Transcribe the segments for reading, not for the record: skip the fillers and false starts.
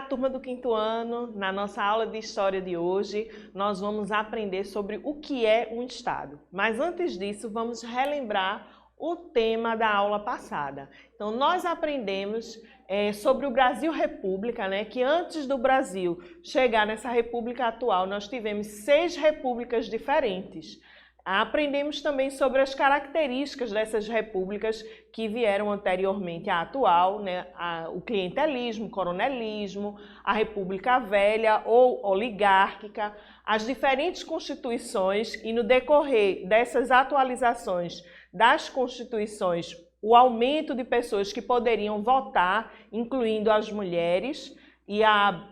turma do 5º ano, na nossa aula de História de hoje, nós vamos aprender sobre o que é um Estado. Mas antes disso, vamos relembrar o tema da aula passada. Então, nós aprendemos sobre o Brasil República, né, que antes do Brasil chegar nessa república atual, nós tivemos 6 repúblicas diferentes. Aprendemos também sobre as características dessas repúblicas que vieram anteriormente à atual, né? O clientelismo, o coronelismo, a República Velha ou oligárquica, as diferentes constituições e no decorrer dessas atualizações das constituições, o aumento de pessoas que poderiam votar, incluindo as mulheres e a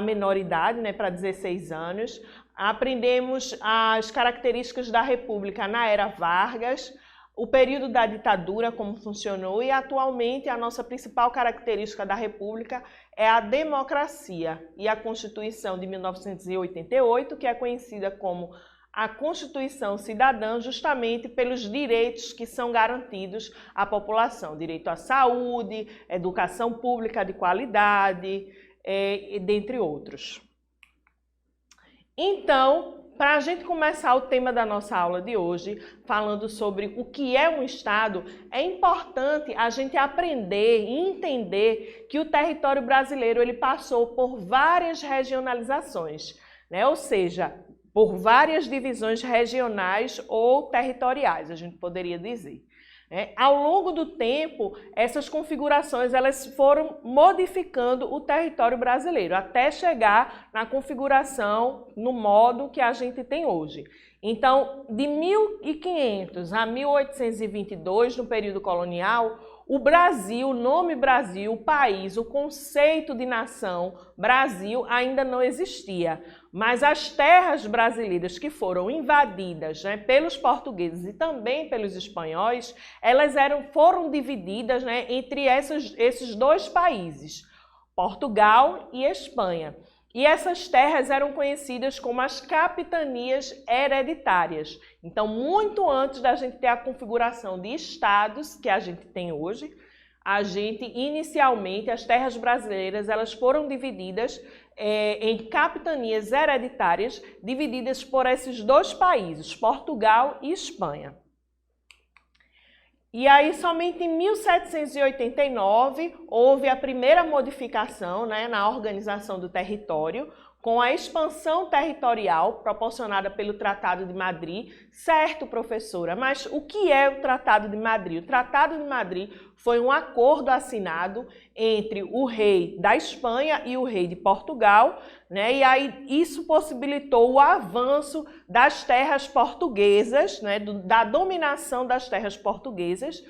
menor idade, né, para 16 anos. Aprendemos as características da República na era Vargas, o período da ditadura, como funcionou, e atualmente a nossa principal característica da República é a democracia e a Constituição de 1988, que é conhecida como a Constituição Cidadã, justamente pelos direitos que são garantidos à população, direito à saúde, educação pública de qualidade, dentre outros. Então, para a gente começar o tema da nossa aula de hoje, falando sobre o que é um Estado, é importante a gente aprender e entender que o território brasileiro ele passou por várias regionalizações, né? Ou seja, por várias divisões regionais ou territoriais, a gente poderia dizer. Ao longo do tempo, essas configurações elas foram modificando o território brasileiro, até chegar na configuração, no modo que a gente tem hoje. Então, de 1500 a 1822, no período colonial, o Brasil, o nome Brasil, o país, o conceito de nação Brasil ainda não existia. Mas as terras brasileiras que foram invadidas, né, pelos portugueses e também pelos espanhóis, elas foram divididas, né, entre esses dois países, Portugal e Espanha. E essas terras eram conhecidas como as capitanias hereditárias. Então, muito antes da gente ter a configuração de estados que a gente tem hoje, inicialmente, as terras brasileiras elas foram divididas em capitanias hereditárias, divididas por esses dois países, Portugal e Espanha. E aí, somente em 1789, houve a primeira modificação, né, na organização do território, com a expansão territorial proporcionada pelo Tratado de Madrid. Certo, professora, mas o que é o Tratado de Madrid? O Tratado de Madrid foi um acordo assinado entre o rei da Espanha e o rei de Portugal, né? E aí isso possibilitou o avanço das terras portuguesas, né? Da dominação das terras portuguesas,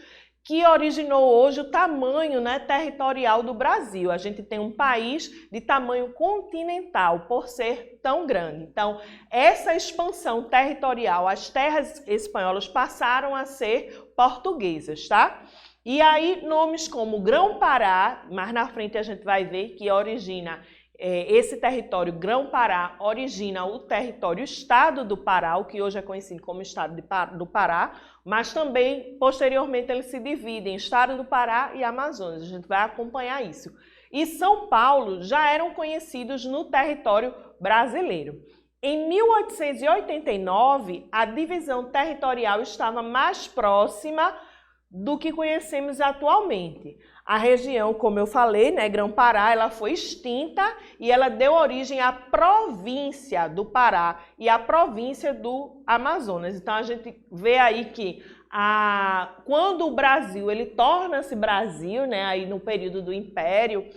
que originou hoje o tamanho, né, territorial do Brasil. A gente tem um país de tamanho continental, por ser tão grande. Então, essa expansão territorial, as terras espanholas passaram a ser portuguesas, tá? E aí, nomes como Grão-Pará, mais na frente a gente vai ver que origina esse território Grão-Pará origina o território Estado do Pará, o que hoje é conhecido como Estado do Pará, mas também, posteriormente, ele se divide em Estado do Pará e Amazonas. A gente vai acompanhar isso. E São Paulo já eram conhecidos no território brasileiro. Em 1889, a divisão territorial estava mais próxima do que conhecemos atualmente. A região, como eu falei, né, Grão-Pará, ela foi extinta e ela deu origem à província do Pará e à província do Amazonas. Então, a gente vê aí que quando o Brasil ele torna-se Brasil, né, aí no período do Império,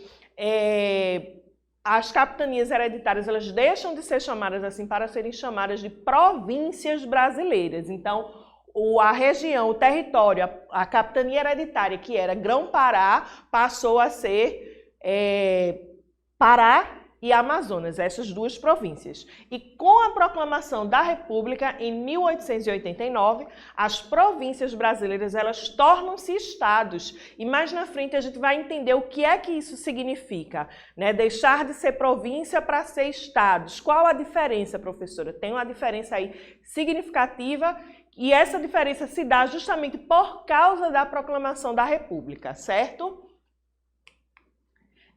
as capitanias hereditárias elas deixam de ser chamadas assim para serem chamadas de províncias brasileiras. Então, a região, o território, a capitania hereditária, que era Grão-Pará, passou a ser Pará e Amazonas, essas duas províncias. E com a proclamação da República, em 1889, as províncias brasileiras elas tornam-se estados. E mais na frente a gente vai entender o que é que isso significa, né? Deixar de ser província para ser estados. Qual a diferença, professora? Tem uma diferença aí significativa. E essa diferença se dá justamente por causa da proclamação da República, certo?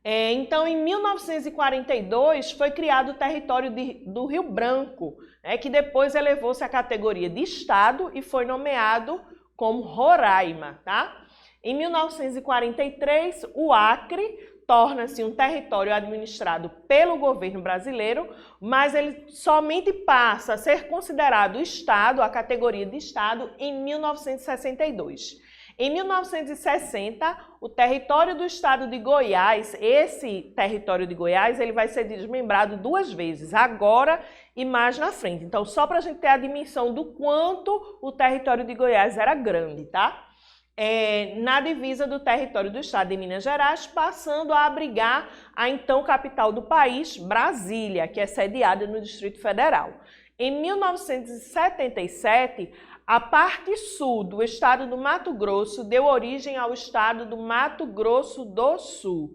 Então, em 1942, foi criado o território do Rio Branco, que depois elevou-se à categoria de estado e foi nomeado como Roraima, tá? Em 1943, o Acre torna-se um território administrado pelo governo brasileiro, mas ele somente passa a ser considerado estado, a categoria de estado, em 1962. Em 1960, o território do estado de Goiás, esse território de Goiás, ele vai ser desmembrado 2 vezes, agora e mais na frente. Então, só para a gente ter a dimensão do quanto o território de Goiás era grande, tá? Na divisa do território do estado de Minas Gerais, passando a abrigar a então capital do país, Brasília, que é sediada no Distrito Federal. Em 1977, a parte sul do estado do Mato Grosso deu origem ao estado do Mato Grosso do Sul.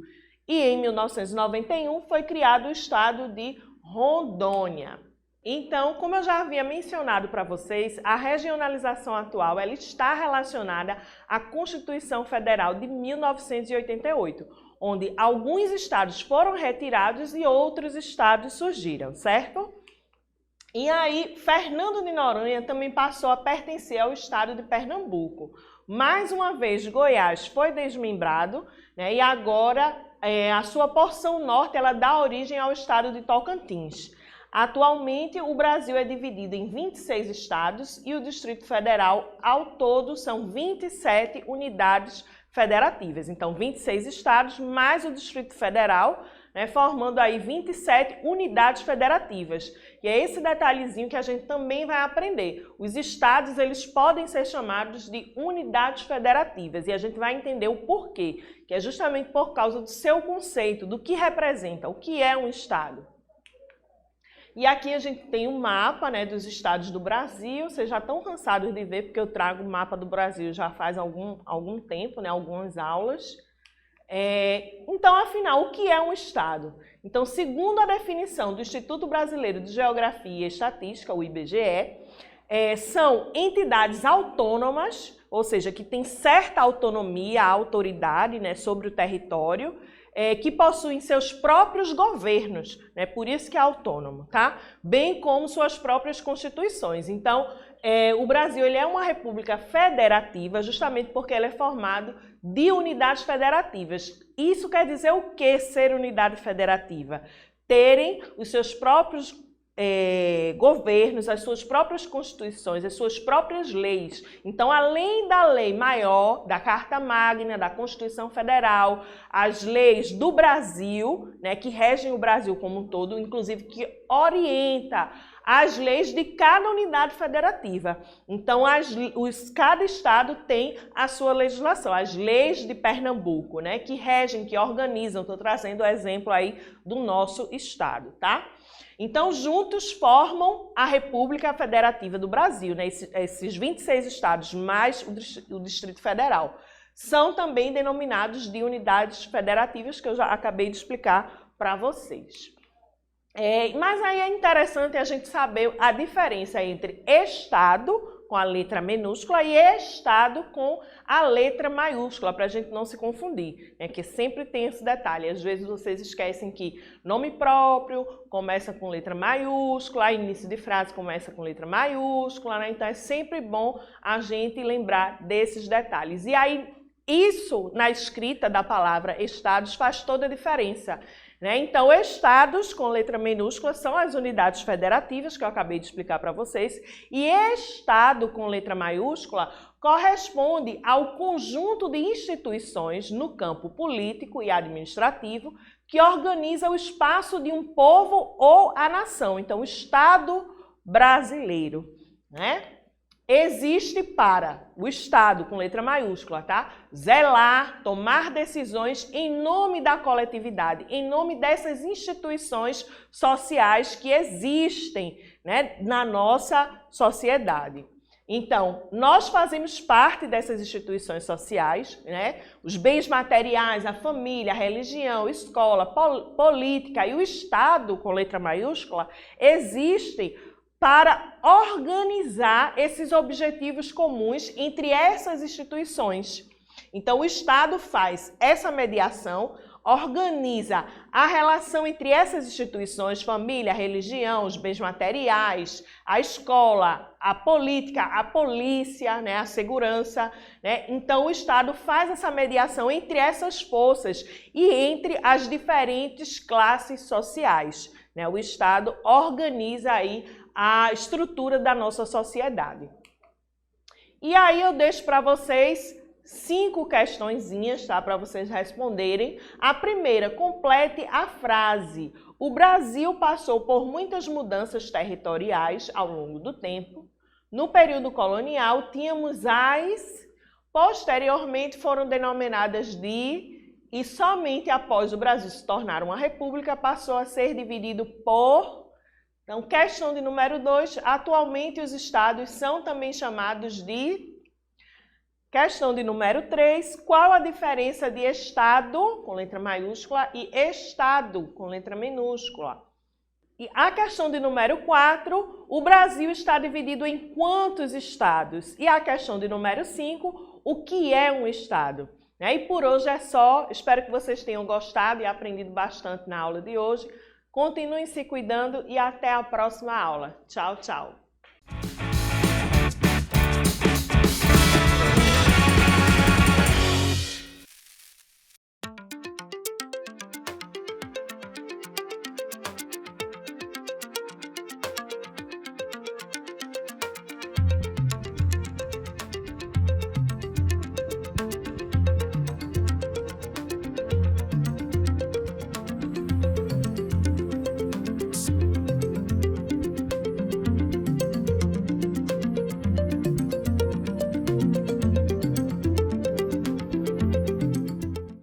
E em 1991 foi criado o estado de Rondônia. Então, como eu já havia mencionado para vocês, a regionalização atual ela está relacionada à Constituição Federal de 1988, onde alguns estados foram retirados e outros estados surgiram, certo? E aí, Fernando de Noronha também passou a pertencer ao estado de Pernambuco. Mais uma vez, Goiás foi desmembrado, e agora a sua porção norte ela dá origem ao estado de Tocantins. Atualmente, o Brasil é dividido em 26 estados e o Distrito Federal, ao todo, são 27 unidades federativas. Então, 26 estados mais o Distrito Federal, formando aí 27 unidades federativas. E é esse detalhezinho que a gente também vai aprender. Os estados, eles podem ser chamados de unidades federativas e a gente vai entender o porquê, que é justamente por causa do seu conceito, do que representa, o que é um estado. E aqui a gente tem um mapa dos estados do Brasil. Vocês já estão cansados de ver, porque eu trago o mapa do Brasil já faz algum tempo, algumas aulas. Então, afinal, o que é um estado? Então, segundo a definição do Instituto Brasileiro de Geografia e Estatística, o IBGE, são entidades autônomas, ou seja, que têm certa autonomia, autoridade sobre o território, que possuem seus próprios governos, por isso que é autônomo, tá? Bem como suas próprias constituições. Então, o Brasil ele é uma república federativa justamente porque ele é formado de unidades federativas. Isso quer dizer o que ser unidade federativa? Terem os seus próprios governos, as suas próprias constituições, as suas próprias leis. Então, além da lei maior, da Carta Magna, da Constituição Federal, as leis do Brasil, que regem o Brasil como um todo, inclusive que orienta as leis de cada unidade federativa. Então, cada estado tem a sua legislação. As leis de Pernambuco, que regem, que organizam, estou trazendo o exemplo aí do nosso estado, tá? Então, juntos formam a República Federativa do Brasil, esses 26 estados mais o Distrito Federal. São também denominados de unidades federativas, que eu já acabei de explicar para vocês. Mas aí é interessante a gente saber a diferença entre estado, com a letra minúscula, e estado com a letra maiúscula, para a gente não se confundir, que sempre tem esse detalhe. Às vezes vocês esquecem que nome próprio começa com letra maiúscula, início de frase começa com letra maiúscula, então é sempre bom a gente lembrar desses detalhes. E aí, isso na escrita da palavra estados faz toda a diferença. Então, estados com letra minúscula são as unidades federativas, que eu acabei de explicar para vocês, e estado com letra maiúscula corresponde ao conjunto de instituições no campo político e administrativo que organiza o espaço de um povo ou a nação. Então, o Estado brasileiro, existe para o Estado, com letra maiúscula, tá? Zelar, tomar decisões em nome da coletividade, em nome dessas instituições sociais que existem, na nossa sociedade. Então, nós fazemos parte dessas instituições sociais, os bens materiais, a família, a religião, escola, política e o Estado, com letra maiúscula, existem para organizar esses objetivos comuns entre essas instituições. Então, o Estado faz essa mediação, organiza a relação entre essas instituições, família, religião, os bens materiais, a escola, a política, a polícia, né, a segurança, né? Então o Estado faz essa mediação entre essas forças e entre as diferentes classes sociais, né? O Estado organiza aí a estrutura da nossa sociedade. E aí eu deixo para vocês 5 questõezinhas, tá? Para vocês responderem. A primeira, complete a frase. O Brasil passou por muitas mudanças territoriais ao longo do tempo. No período colonial, tínhamos as... Posteriormente, foram denominadas de... E somente após o Brasil se tornar uma república, passou a ser dividido por... Então, questão de número 2. Atualmente, os estados são também chamados de... Questão de número 3, qual a diferença de Estado, com letra maiúscula, e Estado, com letra minúscula? E a questão de número 4, o Brasil está dividido em quantos estados? E a questão de número 5, o que é um estado? E por hoje é só, espero que vocês tenham gostado e aprendido bastante na aula de hoje. Continuem se cuidando e até a próxima aula. Tchau, tchau!